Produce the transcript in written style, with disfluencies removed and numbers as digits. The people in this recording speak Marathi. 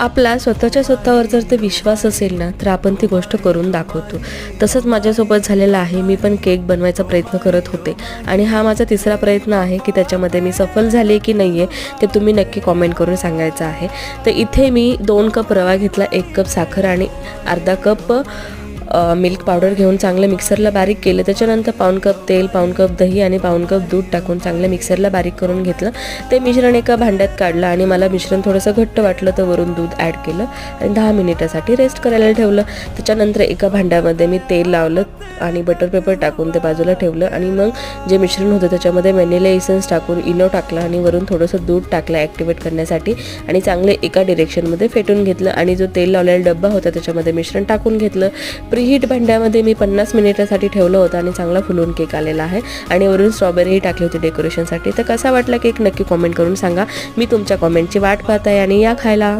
आपला स्वतःवर जर ते विश्वास असेल ना, तर आपण ती गोष्ट करून दाखवतो. तसंच माझ्यासोबत झालेलं आहे. मी पण केक बनवायचा प्रयत्न करत होते आणि हा माझा तिसरा प्रयत्न आहे की त्याच्यामध्ये मी सफल झाले की नाही आहे ते तुम्ही नक्की कॉमेंट करून सांगायचं आहे. तर इथे मी 2 कप रवा घेतला, 1 कप साखर आणि अर्धा कप मिल्क पावडर घेऊन चांगलं मिक्सरला बारीक केलं. त्याच्यानंतर पाऊण कप तेल, पाऊण कप दही आणि पाऊण कप दूध टाकून चांगलं मिक्सरला बारीक करून घेतलं. ते मिश्रण एका भांड्यात काढलं आणि मला मिश्रण थोडंसं घट्ट वाटलं तर वरून दूध ॲड केलं आणि 10 मिनिटासाठी रेस्ट करायला ठेवलं. त्याच्यानंतर एका भांड्यामध्ये मी तेल लावलं आणि बटर पेपर टाकून ते बाजूला ठेवलं आणि मग जे मिश्रण होतं त्याच्यामध्ये व्हॅनिला इसेन्स टाकून इनो टाकला आणि वरून थोडंसं दूध टाकलं ॲक्टिवेट करण्यासाठी आणि चांगले एका डिरेक्शनमध्ये फेटून घेतलं आणि जो तेल लावलेला डब्बा होता त्याच्यामध्ये मिश्रण टाकून घेतलं. प्रीहीट भांड्यामध्ये मी 50 मिनिटासाठी ठेवलं होतं आणि चांगला फुलून केक आलेला आहे आणि वरून स्ट्रॉबेरीही टाकली होती डेकोरेशनसाठी. तर कसा वाटला केक नक्की कॉमेंट करून सांगा. मी तुमच्या कॉमेंटची वाट पाहत आहे आणि या खायला.